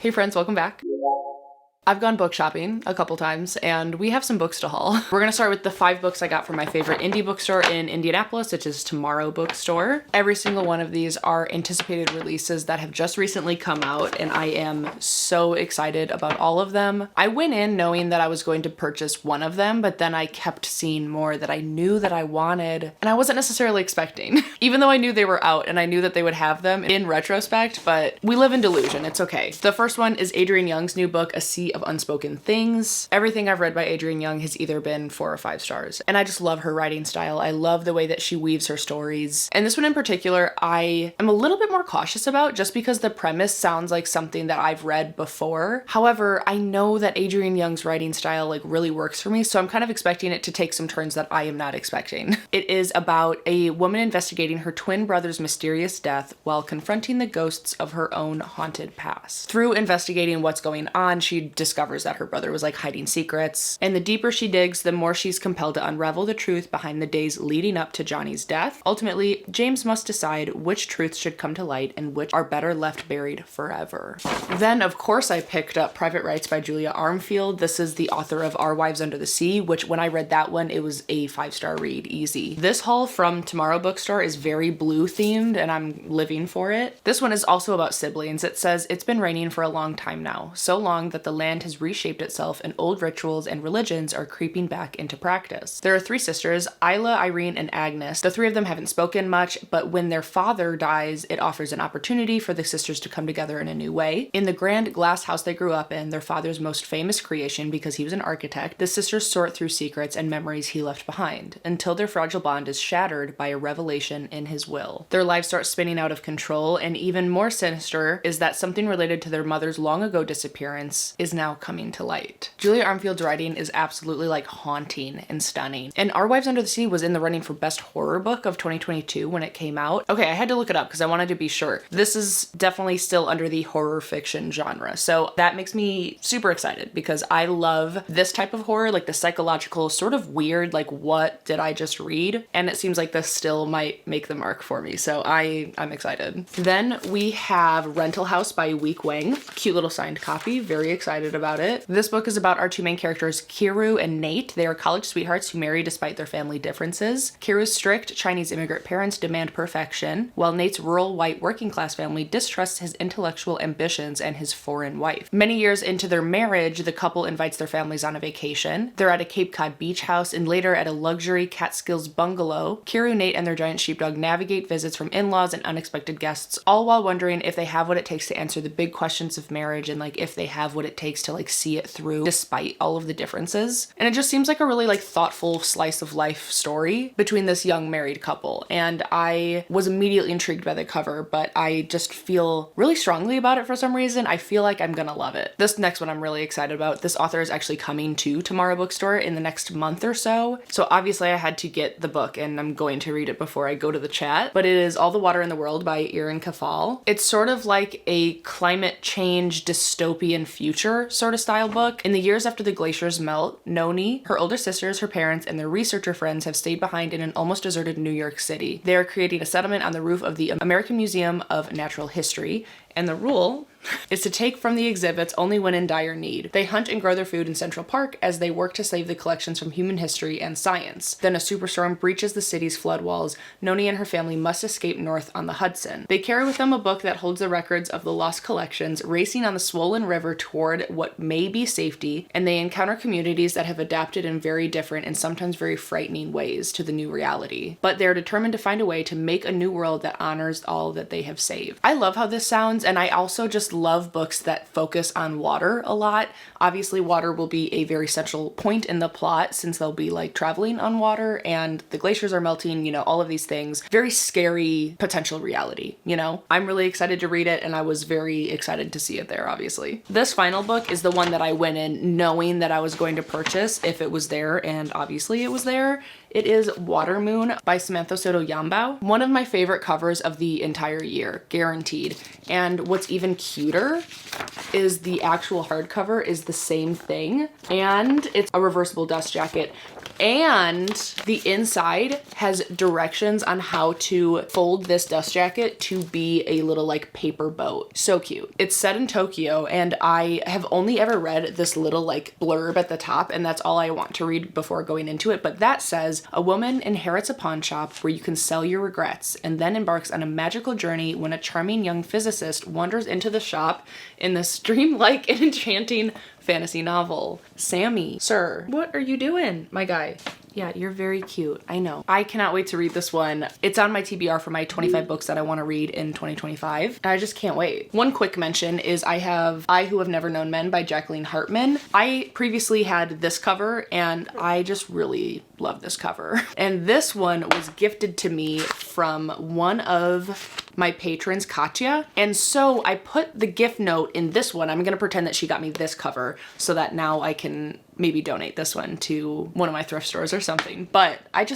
Hey friends, welcome back. I've gone book shopping a couple times and we have some books to haul. We're gonna start with the 5 books I got from my favorite indie bookstore in Indianapolis, which is Tomorrow Bookstore. Every single one of these are anticipated releases that have just recently come out and I am so excited about all of them. I went in knowing that I was going to purchase one of them, but then I kept seeing more that I knew that I wanted and I wasn't necessarily expecting. Even though I knew they were out and I knew that they would have them in retrospect, but we live in delusion, it's okay. The first one is Adrian Young's new book, A Sea of Unspoken Things. Everything I've read by Adrian Young has either been 4 or 5 stars. And I just love her writing style. I love the way that she weaves her stories. And this one in particular, I am a little bit more cautious about just because the premise sounds like something that I've read before. However, I know that Adrian Young's writing style really works for me, so I'm kind of expecting it to take some turns that I am not expecting. It is about a woman investigating her twin brother's mysterious death while confronting the ghosts of her own haunted past. Through investigating what's going on, she discovers that her brother was hiding secrets, and the deeper she digs, the more she's compelled to unravel the truth behind the days leading up to Johnny's death. Ultimately, James must decide which truths should come to light and which are better left buried forever. Then, of course, I picked up Private Rights by Julia Armfield. This is the author of Our Wives Under the Sea, which when I read that one, it was a 5-star read, easy. This haul from Tomorrow Bookstore is very blue themed and I'm living for it. This one is also about siblings. It says, it's been raining for a long time now, so long that the land has reshaped itself and old rituals and religions are creeping back into practice. There are 3 sisters, Isla, Irene, and Agnes. The 3 of them haven't spoken much, but when their father dies, it offers an opportunity for the sisters to come together in a new way. In the grand glass house they grew up in, their father's most famous creation because he was an architect, the sisters sort through secrets and memories he left behind, until their fragile bond is shattered by a revelation in his will. Their lives start spinning out of control, and even more sinister is that something related to their mother's long ago disappearance is now coming to light. Julia Armfield's writing is absolutely haunting and stunning. And Our Wives Under the Sea was in the running for Best Horror Book of 2022 when it came out. Okay, I had to look it up because I wanted to be sure. This is definitely still under the horror fiction genre. So that makes me super excited because I love this type of horror, the psychological sort of weird, what did I just read? And it seems like this still might make the mark for me. So I'm excited. Then we have Rental House by Week Wang. Cute little signed copy. Very excited about it. This book is about our 2 main characters, Kiru and Nate. They are college sweethearts who marry despite their family differences. Kiru's strict Chinese immigrant parents demand perfection, while Nate's rural white working class family distrusts his intellectual ambitions and his foreign wife. Many years into their marriage, the couple invites their families on a vacation. They're at a Cape Cod beach house and later at a luxury Catskills bungalow. Kiru, Nate, and their giant sheepdog navigate visits from in-laws and unexpected guests, all while wondering if they have what it takes to answer the big questions of marriage and if they have what it takes to see it through despite all of the differences. And it just seems like a really thoughtful slice of life story between this young married couple. And I was immediately intrigued by the cover, but I just feel really strongly about it for some reason. I feel like I'm gonna love it. This next one I'm really excited about. This author is actually coming to Tomorrow Bookstore in the next month or so. So obviously I had to get the book and I'm going to read it before I go to the chat, but it is All the Water in the World by Erin Kafal. It's sort of like a climate change dystopian future sort of style book. In the years after the glaciers melt, Noni, her older sisters, her parents, and their researcher friends have stayed behind in an almost deserted New York City. They are creating a settlement on the roof of the American Museum of Natural History, and the rule is to take from the exhibits only when in dire need. They hunt and grow their food in Central Park as they work to save the collections from human history and science. Then a superstorm breaches the city's flood walls. Noni and her family must escape north on the Hudson. They carry with them a book that holds the records of the lost collections, racing on the swollen river toward what may be safety, and they encounter communities that have adapted in very different and sometimes very frightening ways to the new reality. But they're determined to find a way to make a new world that honors all that they have saved. I love how this sounds, and I also just love books that focus on water a lot. Obviously, water will be a very central point in the plot since they'll be traveling on water and the glaciers are melting, all of these things. Very scary potential reality, I'm really excited to read it and I was very excited to see it there, obviously. This final book is the one that I went in knowing that I was going to purchase if it was there, and obviously it was there. It is Water Moon by Samantha Soto Yambao. One of my favorite covers of the entire year, guaranteed. And what's even cuter is the actual hardcover is the same thing, and it's a reversible dust jacket, and the inside has directions on how to fold this dust jacket to be a little like paper boat. So cute. It's set in Tokyo, and I have only ever read this little like blurb at the top, and that's all I want to read before going into it. But that says, a woman inherits a pawn shop where you can sell your regrets, and then embarks on a magical journey when a charming young physicist wanders into the shop in this dreamlike and enchanting fantasy novel. Sammy, sir, what are you doing, my guy? Yeah, you're very cute. I know. I cannot wait to read this one. It's on my TBR for my 25 books that I want to read in 2025. And I just can't wait. One quick mention is I Who Have Never Known Men by Jacqueline Hartman. I previously had this cover, and I just really love this cover. And this one was gifted to me from one of my patrons, Katya. And so I put the gift note in this one. I'm gonna pretend that she got me this cover so that now I can maybe donate this one to one of my thrift stores or something. But I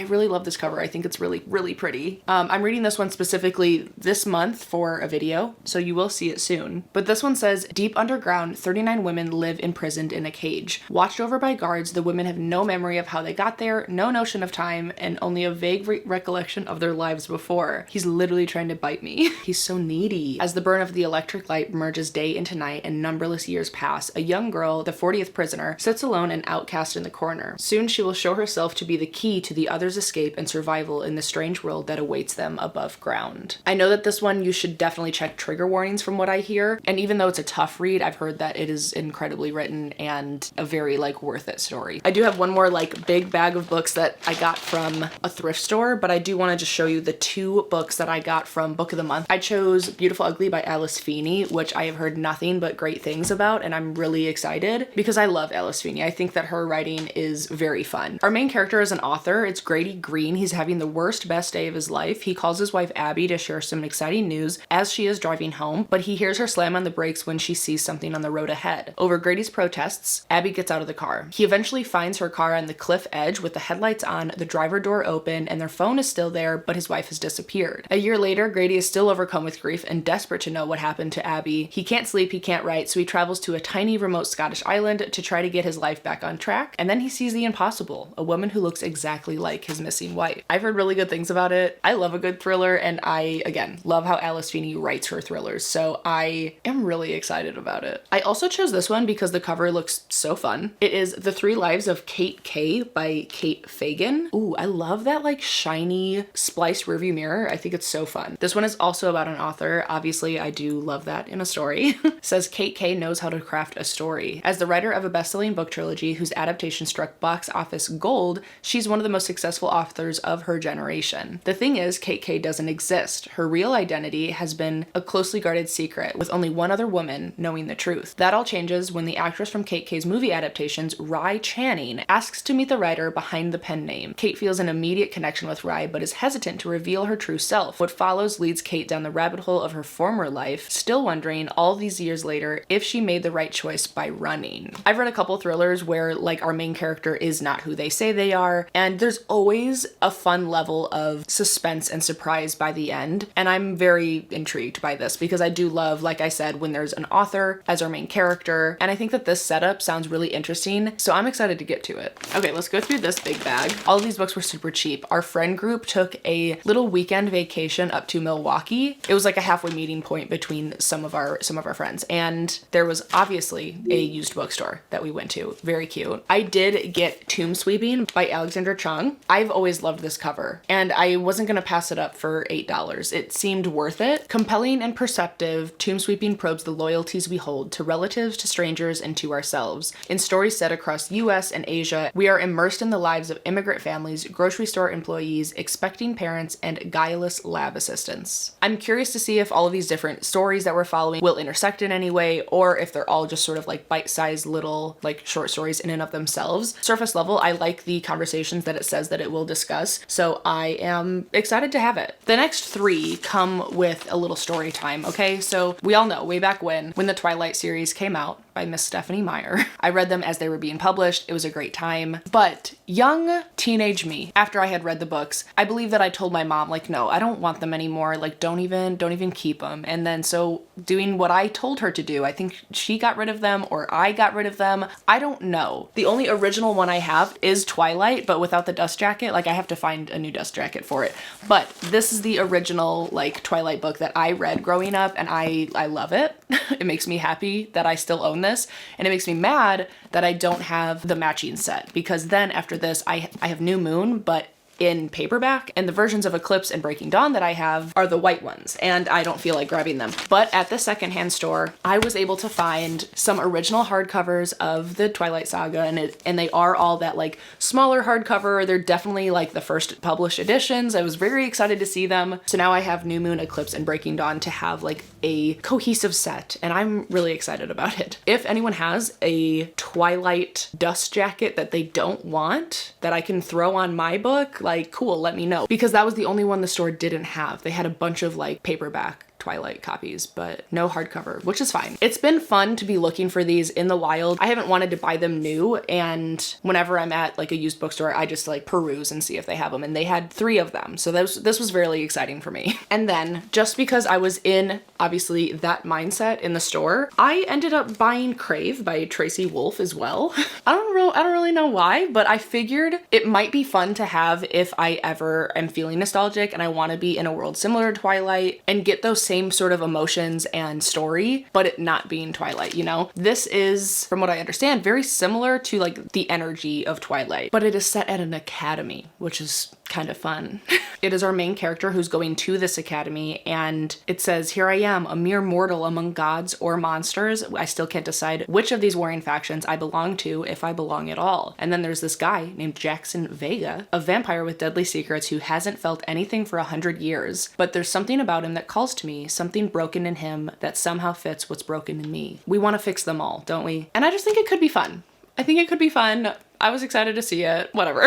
really love this cover. I think it's really, really pretty. I'm reading this one specifically this month for a video, so you will see it soon. But this one says, deep underground, 39 women live imprisoned in a cage. Watched over by guards, the women have no memory of how they got there, no notion of time, and only a vague recollection of their lives before. He's literally trying to bite me. He's so needy. As the burn of the electric light merges day into night and numberless years pass, a young girl, the 40th prisoner, sits alone and outcast in the corner. Soon she will show herself to be the key to the others' escape and survival in the strange world that awaits them above ground. I know that this one you should definitely check trigger warnings from what I hear, and even though it's a tough read, I've heard that it is incredibly written and a very like worth it story. I do have one more like big bag of books that I got from a thrift store, but I do want to just show you the 2 books that I got from Book of the Month. I chose Beautiful Ugly by Alice Feeney, which I have heard nothing but great things about, and I'm really excited because I love Alice Feeney. I think that her writing is very fun. Our main character is an author. It's Grady Green. He's having the worst, best day of his life. He calls his wife Abby to share some exciting news as she is driving home, but he hears her slam on the brakes when she sees something on the road ahead. Over Grady's protests, Abby gets out of the car. He eventually finds her car on the cliff edge with the headlights on, the driver door open, and their phone is still there, but his wife has disappeared. A year later, Grady is still overcome with grief and desperate to know what happened to Abby. He can't sleep, he can't write, so he travels to a tiny remote Scottish island to try to get his life back on track, and then he sees the impossible, a woman who looks exactly like his missing wife. I've heard really good things about it. I love a good thriller, and I, again, love how Alice Feeney writes her thrillers, so I am really excited about it. I also chose this one because the cover looks so fun. It is The 3 Lives of Kate K by Kate Fagan. Ooh, I love that like shiny spliced rearview mirror. I think it's so fun. This one is also about an author. Obviously, I do love that in a story. Says Kate K knows how to craft a story. As the writer of a best-selling book trilogy whose adaptation struck box office gold, she's one of the most successful authors of her generation. The thing is, Kate K doesn't exist. Her real identity has been a closely guarded secret, with only one other woman knowing the truth. That all changes when the actress from Kate K's movie adaptations, Rye Channing, asks to meet the writer behind the pen name. Kate feels an immediate connection with Rye, but is hesitant to reveal her true self. What follows leads Kate down the rabbit hole of her former life, still wondering all these years later if she made the right choice by running. I've read a couple thrillers where like our main character is not who they say they are, and there's always a fun level of suspense and surprise by the end, and I'm very intrigued by this because I do love, like I said, when there's an author as our main character, and I think that this setup sounds really interesting, so I'm excited to get to it. Okay, let's go through this big bag. All of these books were super cheap. Our friend group took a little weekend vacation up to Milwaukee. It was like a halfway meeting point between some of our friends, and there was obviously a used bookstore that we went to. Very cute. I did get Tomb Sweeping by Alexandra Chung. I've always loved this cover, and I wasn't gonna pass it up for $8. It seemed worth it. Compelling and perceptive, Tomb Sweeping probes the loyalties we hold to relatives, to strangers, and to ourselves. In stories set across US and Asia, we are immersed in the lives of immigrant families, grocery store employees, expecting parents, and guileless lab assistants. I'm curious to see if all of these different stories that we're following will intersect in any way, or if they're all just sort of like bite-sized little like short stories in and of themselves. Surface level, I like the conversations that it says that it will discuss, so I am excited to have it. The next 3 come with a little story time, okay? So we all know way back when the Twilight series came out by by Miss Stephanie Meyer. I read them as they were being published. It was a great time. But young teenage me, after I had read the books, I believe that I told my mom, like, no, I don't want them anymore. Like, don't even keep them. And then so doing what I told her to do, I think she got rid of them or I got rid of them. I don't know. The only original one I have is Twilight, but without the dust jacket. Like, I have to find a new dust jacket for it. But this is the original, like, Twilight book that I read growing up, and I love it. It makes me happy that I still own this, and it makes me mad that I don't have the matching set, because then after this, I have New Moon, but in paperback, and the versions of Eclipse and Breaking Dawn that I have are the white ones, and I don't feel like grabbing them. But at the secondhand store, I was able to find some original hardcovers of the Twilight Saga, and they are all that like smaller hardcover. They're definitely like the first published editions. I was very excited to see them. So now I have New Moon, Eclipse, and Breaking Dawn to have like a cohesive set, and I'm really excited about it. If anyone has a Twilight dust jacket that they don't want that I can throw on my book, like, cool, let me know, because that was the only one the store didn't have. They had a bunch of like paperback Twilight copies, but no hardcover, which is fine. It's been fun to be looking for these in the wild. I haven't wanted to buy them new, and whenever I'm at like a used bookstore, I just like peruse and see if they have them, and they had 3 of them. So this was really exciting for me. And then just because I was in obviously that mindset in the store, I ended up buying Crave by Tracy Wolff as well. I don't really know why, but I figured it might be fun to have if I ever am feeling nostalgic and I want to be in a world similar to Twilight and get those same sort of emotions and story, but it not being Twilight, you know? This is, from what I understand, very similar to like the energy of Twilight, but it is set at an academy, which is kind of fun. It is our main character who's going to this academy, and it says, "Here I am, a mere mortal among gods or monsters. I still can't decide which of these warring factions I belong to, if I belong at all." And then there's this guy named Jackson Vega, a vampire with deadly secrets who hasn't felt anything for 100 years, but there's something about him that calls to me, something broken in him that somehow fits what's broken in me. We want to fix them all, don't we? And I just think it could be fun. I think it could be fun. I was excited to see it, whatever.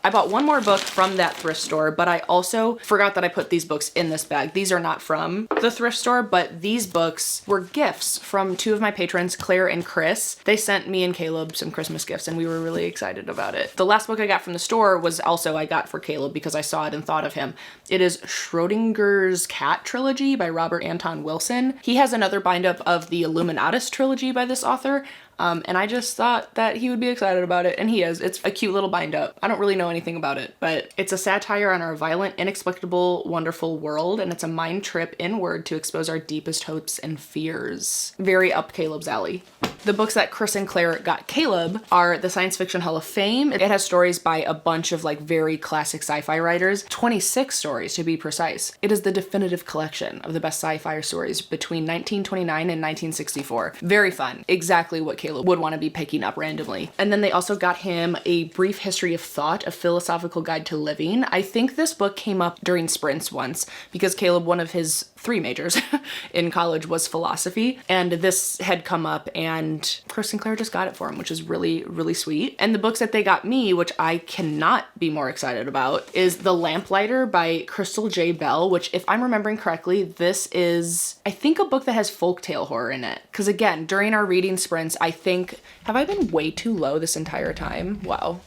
I bought one more book from that thrift store, but I also forgot that I put these books in this bag. These are not from the thrift store, but these books were gifts from 2 of my patrons, Claire and Chris. They sent me and Caleb some Christmas gifts, and we were really excited about it. The last book I got from the store was also I got for Caleb because I saw it and thought of him. It is Schrodinger's Cat Trilogy by Robert Anton Wilson. He has another bind-up of the Illuminatus trilogy by this author. And I just thought that he would be excited about it, and he is. It's a cute little bind-up. I don't really know anything about it, but it's a satire on our violent, inexplicable, wonderful world, and it's a mind trip inward to expose our deepest hopes and fears. Very up Caleb's alley. The books that Chris and Claire got Caleb are the Science Fiction Hall of Fame. It has stories by a bunch of like very classic sci-fi writers, 26 stories to be precise. It is the definitive collection of the best sci-fi stories between 1929 and 1964. Very fun. Exactly what Caleb would want to be picking up randomly. And then they also got him A Brief History of Thought, A Philosophical Guide to Living. I think this book came up during sprints once because Caleb, one of his 3 majors in college was philosophy, and this had come up, and Chris and Claire just got it for him, which is really, really sweet. And the books that they got me, which I cannot be more excited about, is The Lamplighter by Crystal J. Bell, which, if I'm remembering correctly, this is, I think, a book that has folktale horror in it. Because again, during our reading sprints, I think, have I been way too low this entire time? Wow.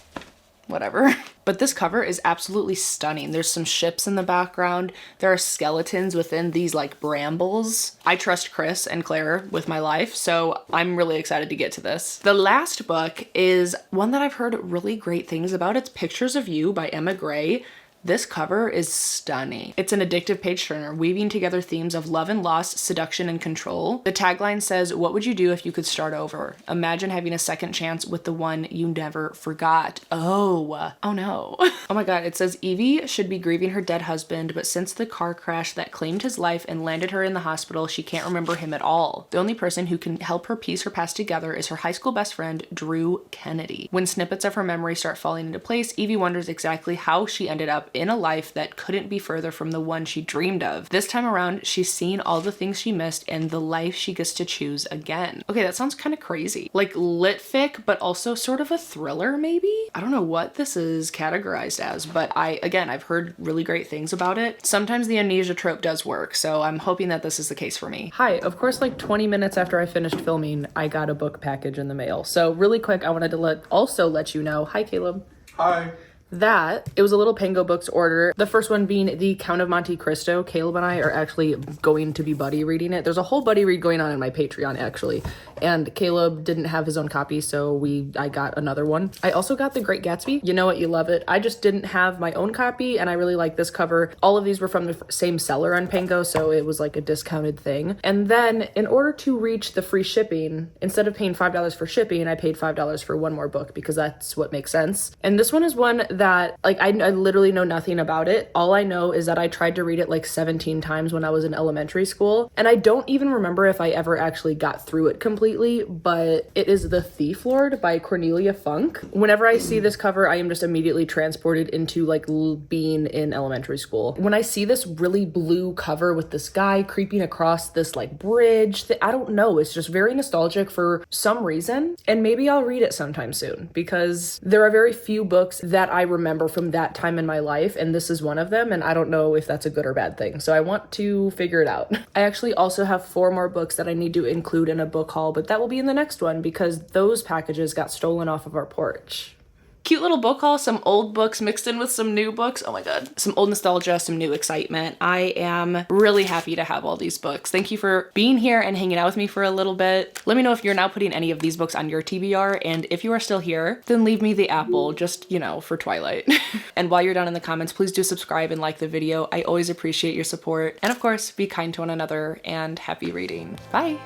Whatever. But this cover is absolutely stunning. There's some ships in the background. There are skeletons within these like brambles. I trust Chris and Claire with my life, so I'm really excited to get to this. The last book is one that I've heard really great things about. It's Pictures of You by Emma Gray. This cover is stunning. It's an addictive page turner, weaving together themes of love and loss, seduction and control. The tagline says, "What would you do if you could start over? Imagine having a second chance with the one you never forgot." Oh no. Oh my God, it says Evie should be grieving her dead husband, but since the car crash that claimed his life and landed her in the hospital, she can't remember him at all. The only person who can help her piece her past together is her high school best friend, Drew Kennedy. When snippets of her memory start falling into place, Evie wonders exactly how she ended up in a life that couldn't be further from the one she dreamed of. This time around, she's seen all the things she missed and the life she gets to choose again. Okay, that sounds kind of crazy. Like lit fic, but also sort of a thriller maybe? I don't know what this is categorized as, but I've heard really great things about it. Sometimes the amnesia trope does work, so I'm hoping that this is the case for me. Hi, of course, like 20 minutes after I finished filming, I got a book package in the mail. So really quick, I wanted to let you know, hi Caleb. Hi. That it was a little Pango Books order. The first one being The Count of Monte Cristo. Caleb and I are actually going to be buddy reading it. There's a whole buddy read going on in my Patreon actually, and Caleb didn't have his own copy, so I got another one. I also got The Great Gatsby. You know what, you love it. I just didn't have my own copy, and I really like this cover. All of these were from the same seller on Pango, so it was like a discounted thing. And then in order to reach the free shipping, instead of paying $5 for shipping, I paid $5 for one more book because that's what makes sense. And this one is one that like I literally know nothing about it. All I know is that I tried to read it like 17 times when I was in elementary school, and I don't even remember if I ever actually got through it completely, but it is The Thief Lord by Cornelia Funk. Whenever I see this cover, I am just immediately transported into like being in elementary school. When I see this really blue cover with this guy creeping across this like bridge, I don't know, it's just very nostalgic for some reason, and maybe I'll read it sometime soon because there are very few books that I remember from that time in my life, and this is one of them, and I don't know if that's a good or bad thing, so I want to figure it out. I actually also have 4 more books that I need to include in a book haul, but that will be in the next one because those packages got stolen off of our porch. Cute little book haul, some old books mixed in with some new books. Oh my god. Some old nostalgia, some new excitement. I am really happy to have all these books. Thank you for being here and hanging out with me for a little bit. Let me know if you're now putting any of these books on your TBR, and if you are still here, then leave me the apple, just, you know, for Twilight. And while you're down in the comments, please do subscribe and like the video. I always appreciate your support. And of course, be kind to one another, and happy reading. Bye!